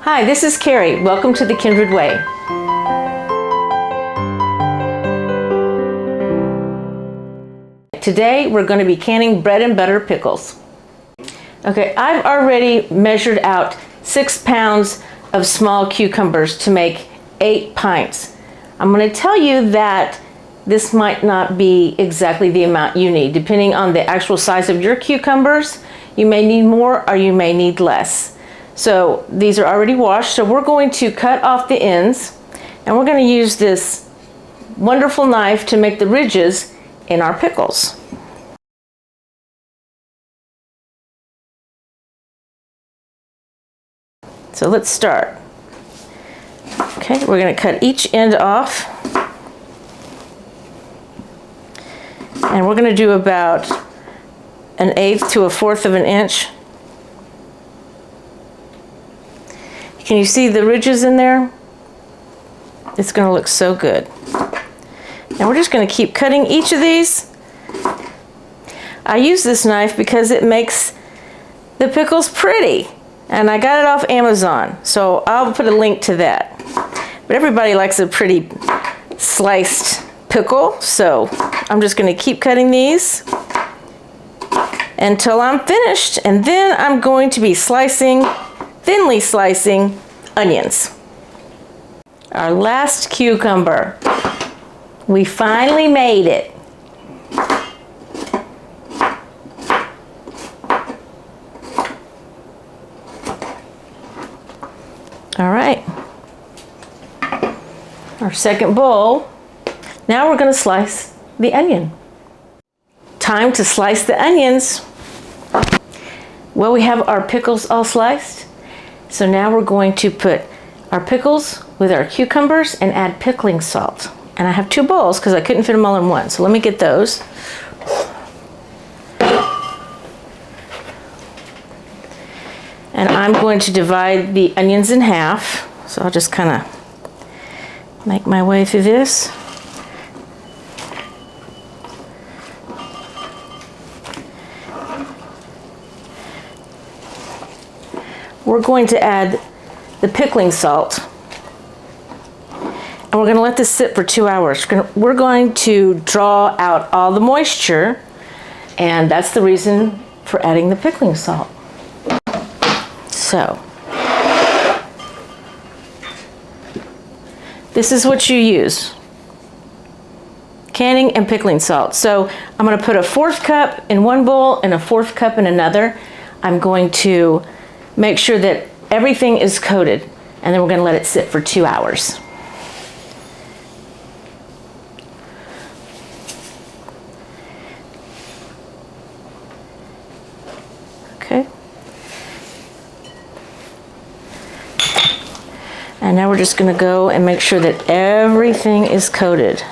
Hi, this is Carrie. Welcome to the Kindred Way. Today we're going to be canning bread and butter pickles. Okay, I've already measured out 6 pounds of small cucumbers to make 8 pints. I'm going to tell you that this might not be exactly the amount you need. Depending on the actual size of your cucumbers, you may need more or you may need less. So these are already washed, so we're going to cut off the ends and we're going to use this wonderful knife to make the ridges in our pickles. So let's start. Okay, we're going to cut each end off. And we're going to do about 1/8 to 1/4 of an inch. Can you see the ridges in there? It's going to look so good. Now we're just going to keep cutting each of these. I use this knife because it makes the pickles pretty. And I got it off Amazon, so I'll put a link to that. But everybody likes a pretty sliced pickle, so I'm just going to keep cutting these until I'm finished. And then I'm going to be thinly slicing onions. Our last cucumber. We finally made it. All right. Our second bowl. Now we're going to slice the onion. Time to slice the onions. Well, we have our pickles all sliced. So now we're going to put our pickles with our cucumbers and add pickling salt. And I have 2 bowls because I couldn't fit them all in one. So let me get those. And I'm going to divide the onions in half. So I'll just kind of make my way through this. We're going to add the pickling salt. And we're going to let this sit for 2 hours. We're going to draw out all the moisture. And that's the reason for adding the pickling salt. So, this is what you use. Canning and pickling salt. So I'm going to put a 1/4 cup in one bowl and a 1/4 cup in another. I'm going to make sure that everything is coated, and then we're going to let it sit for 2 hours. Okay. And now we're just going to go and make sure that everything is coated.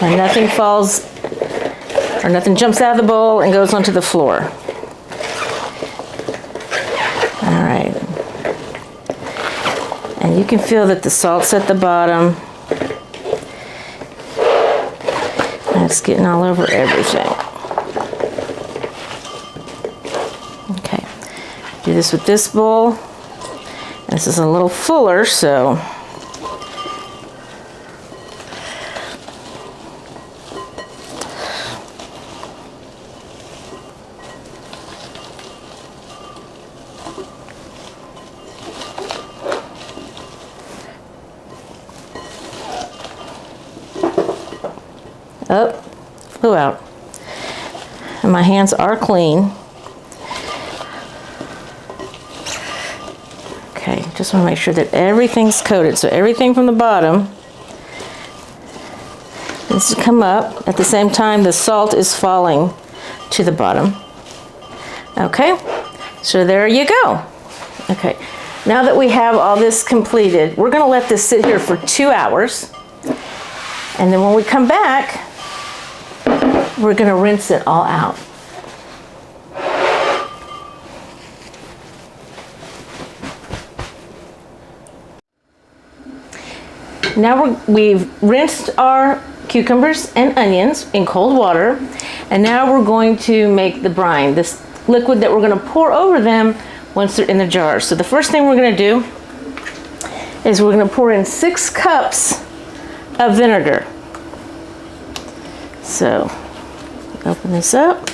And nothing falls or nothing jumps out of the bowl and goes onto the floor. All right. And you can feel that the salt's at the bottom. And it's getting all over everything. Okay. Do this with this bowl. This is a little fuller, so oh, flew out. And my hands are clean. Okay, just want to make sure that everything's coated. So everything from the bottom needs to come up. At the same time, the salt is falling to the bottom. Okay, so there you go. Okay, now that we have all this completed, we're going to let this sit here for 2 hours. And then when we come back, we're going to rinse it all out. Now we've rinsed our cucumbers and onions in cold water, and now we're going to make the brine, this liquid that we're going to pour over them once they're in the jar. So the first thing we're going to do is we're going to pour in 6 cups of vinegar. So, open this up.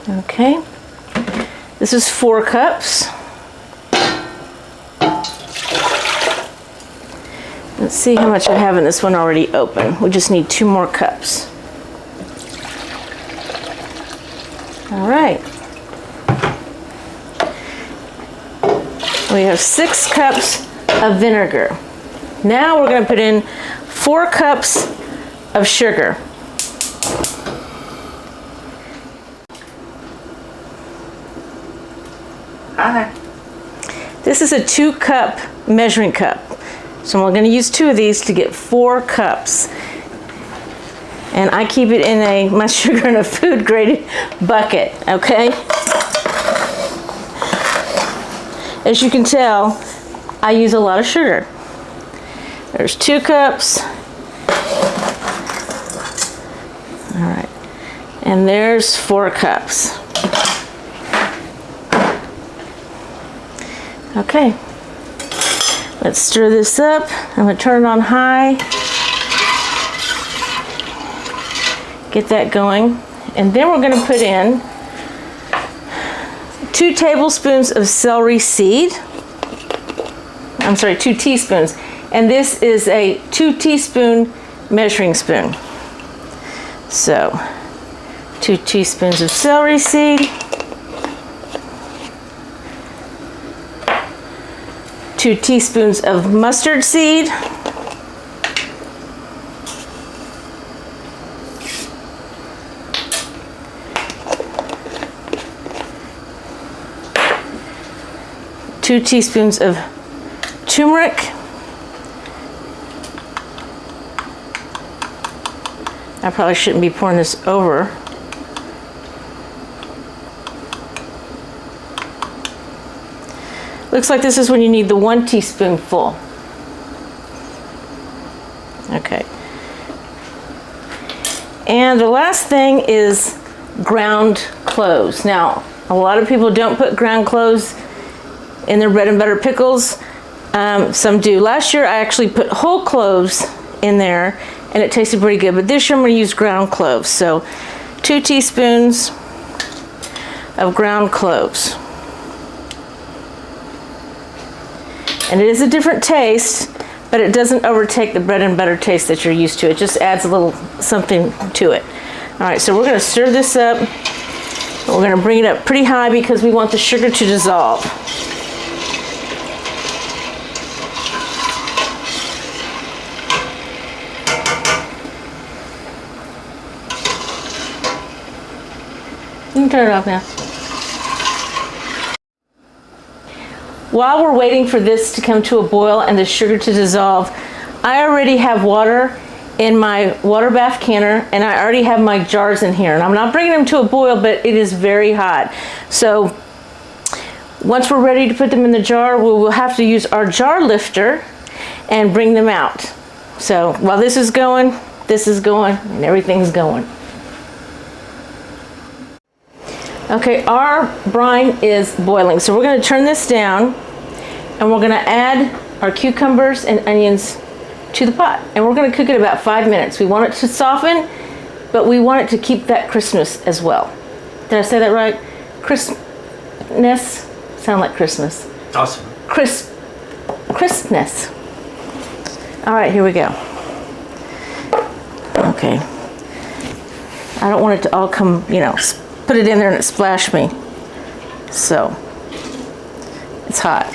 Okay, this is 4 cups. Let's see how much I have in this one already open. We just need 2 more cups. All right. We have 6 cups of vinegar. Now we're going to put in 4 cups of sugar. This is a 2-cup measuring cup. So we're going to use 2 of these to get 4 cups. And I keep it in my sugar in a food grade bucket, okay? As you can tell, I use a lot of sugar. There's 2 cups. All right. And there's 4 cups. Okay, let's stir this up. I'm going to turn it on high. Get that going. And then we're going to put in 2 tablespoons of celery seed. I'm sorry, 2 teaspoons. And this is a 2 teaspoon measuring spoon. So, 2 teaspoons of celery seed. 2 teaspoons of mustard seed. Two teaspoons of turmeric. I probably shouldn't be pouring this over. Looks like this is when you need the 1 teaspoonful. Okay. And the last thing is ground cloves. Now, a lot of people don't put ground cloves in their bread and butter pickles. Some do. Last year I actually put whole cloves in there and it tasted pretty good. But this year I'm going to use ground cloves. So 2 teaspoons of ground cloves. And it is a different taste, but it doesn't overtake the bread and butter taste that you're used to. It just adds a little something to it. All right, so we're going to stir this up. We're going to bring it up pretty high because we want the sugar to dissolve. You can turn it off now. While we're waiting for this to come to a boil and the sugar to dissolve, I already have water in my water bath canner and I already have my jars in here. And I'm not bringing them to a boil, but it is very hot. So once we're ready to put them in the jar, we will have to use our jar lifter and bring them out. So while this is going, and everything's going. Okay, our brine is boiling, so we're going to turn this down and we're going to add our cucumbers and onions to the pot. And we're going to cook it about 5 minutes. We want it to soften, but we want it to keep that crispness as well. Did I say that right? Crispness? Sound like Christmas. Awesome. Crispness. All right, here we go. Okay. I don't want it to all come, put it in there and it splashed me. So, it's hot.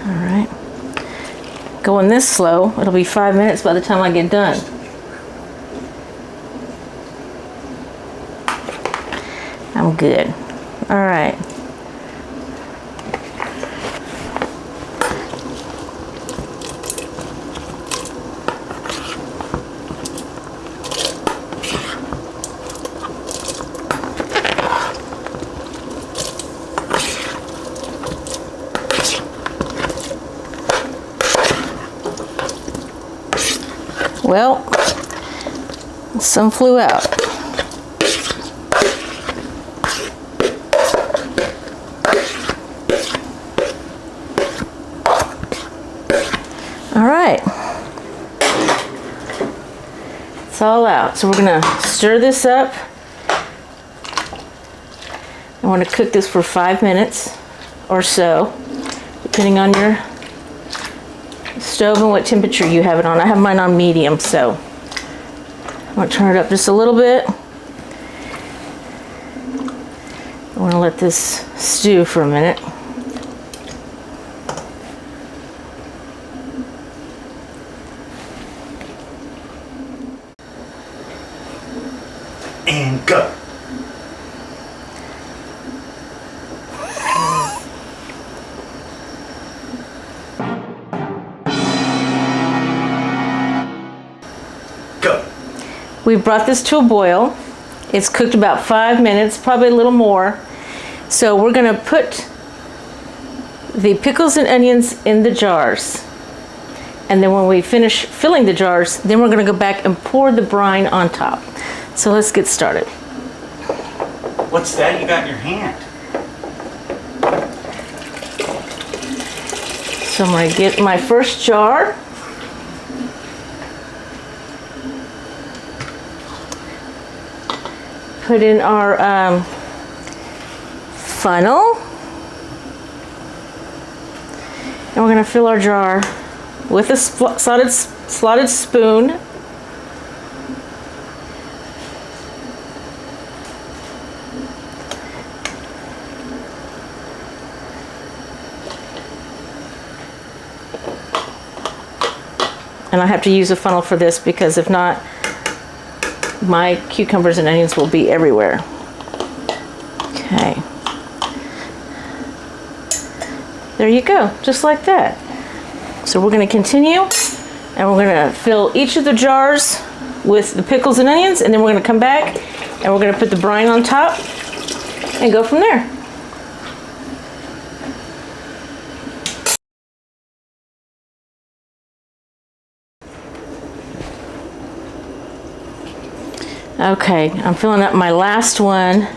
All right. Going this slow, it'll be 5 minutes by the time I get done. I'm good. All right. Well, some flew out. All right. It's all out. So we're gonna stir this up. I want to cook this for 5 minutes or so, depending on your stove and what temperature you have it on. I have mine on medium, so I'm going to turn it up just a little bit. I want to let this stew for a minute. And go. We brought this to a boil. It's cooked about 5 minutes, probably a little more. So we're gonna put the pickles and onions in the jars. And then when we finish filling the jars, then we're gonna go back and pour the brine on top. So let's get started. What's that you got in your hand? So I'm gonna get my first jar. Put in our funnel. And we're gonna fill our jar with a slotted spoon. And I have to use a funnel for this because if not, my cucumbers and onions will be everywhere. Okay. There you go, just like that. So we're gonna continue and we're gonna fill each of the jars with the pickles and onions, and then we're gonna come back and we're gonna put the brine on top and go from there. Okay, I'm filling up my last one,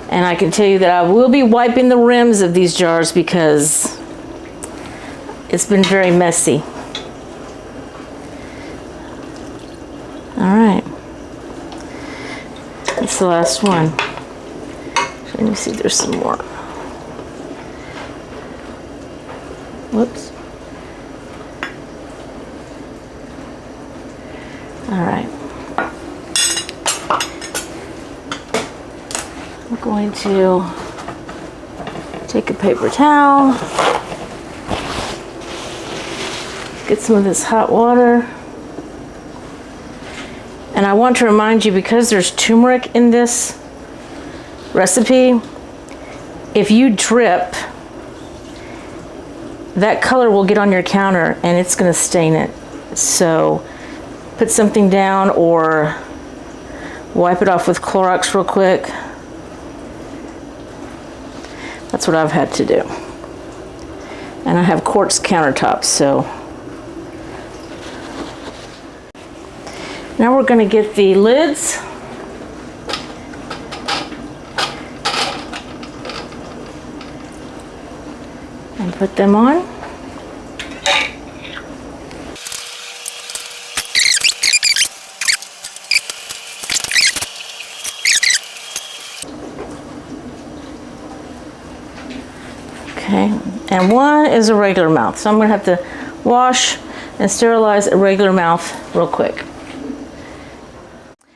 and I can tell you that I will be wiping the rims of these jars because it's been very messy. All right, that's the last one. Let me see if there's some more. Whoops. All right. I'm going to take a paper towel, get some of this hot water, and I want to remind you, because there's turmeric in this recipe, if you drip, that color will get on your counter and it's going to stain it. So put something down or wipe it off with Clorox real quick. That's what I've had to do. And I have quartz countertops, so. Now we're gonna get the lids. And put them on. Okay, and one is a regular mouth. So I'm gonna have to wash and sterilize a regular mouth real quick.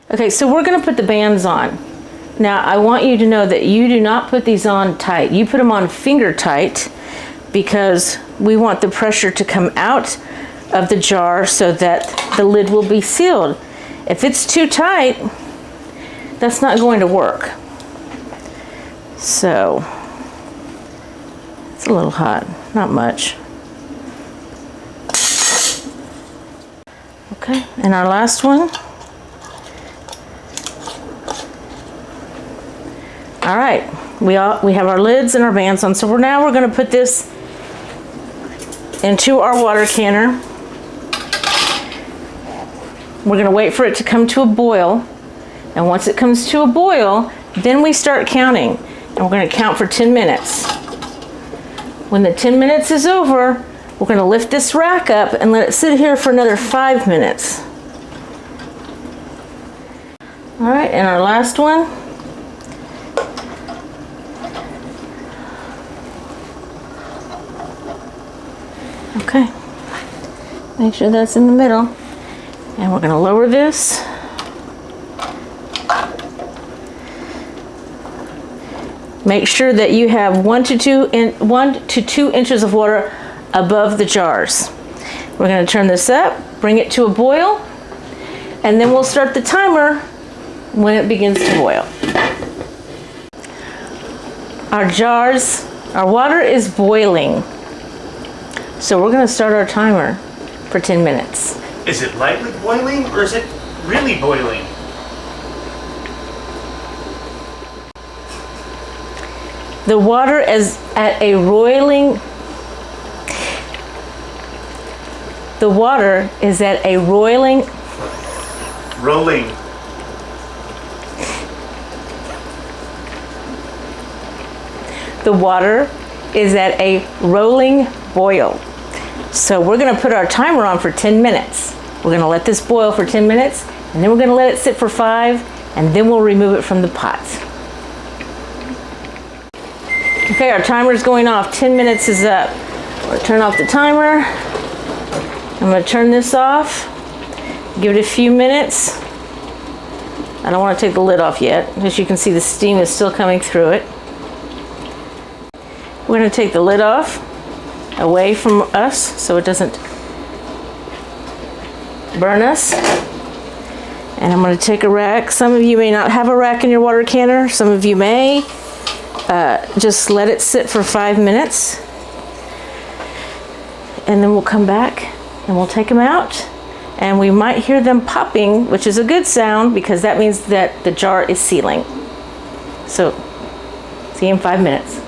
Okay, so we're gonna put the bands on. Now I want you to know that you do not put these on tight. You put them on finger tight because we want the pressure to come out of the jar so that the lid will be sealed. If it's too tight, that's not going to work. So, it's a little hot, not much. Okay, and our last one. All right, we have our lids and our bands on, so now we're gonna put this into our water canner. We're gonna wait for it to come to a boil. And once it comes to a boil, then we start counting. And we're gonna count for 10 minutes. When the 10 minutes is over, we're gonna lift this rack up and let it sit here for another 5 minutes. All right, and our last one. Okay, make sure that's in the middle. And we're gonna lower this. Make sure that you have 1 to 2 inches of water above the jars. We're gonna turn this up, bring it to a boil, and then we'll start the timer when it begins to boil. Our water is boiling. So we're gonna start our timer for 10 minutes. Is it lightly boiling or is it really boiling? The water is at a roiling. The water is at a roiling. Rolling. The water is at a rolling boil. So we're gonna put our timer on for 10 minutes. We're gonna let this boil for 10 minutes, and then we're gonna let it sit for 5, and then we'll remove it from the pot. Okay, our timer is going off. 10 minutes is up. We'll turn off the timer. I'm gonna turn this off. Give it a few minutes. I don't want to take the lid off yet. As you can see, the steam is still coming through it. We're gonna take the lid off, away from us, so it doesn't burn us. And I'm gonna take a rack. Some of you may not have a rack in your water canner. Some of you may. Just let it sit for 5 minutes. And then we'll come back and we'll take them out. And we might hear them popping, which is a good sound because that means that the jar is sealing. So, see you in 5 minutes.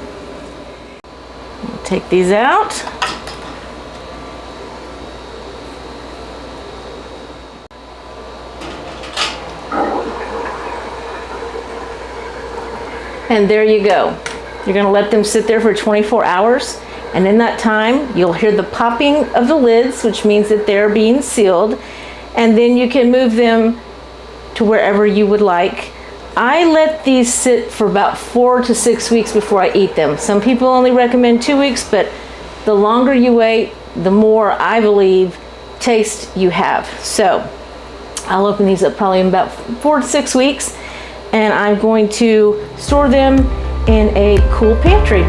We'll take these out. And there you go. You're gonna let them sit there for 24 hours. And in that time, you'll hear the popping of the lids, which means that they're being sealed. And then you can move them to wherever you would like. I let these sit for about 4 to 6 weeks before I eat them. Some people only recommend 2 weeks, but the longer you wait, the more, I believe, taste you have. So I'll open these up probably in about 4 to 6 weeks, and I'm going to store them in a cool pantry.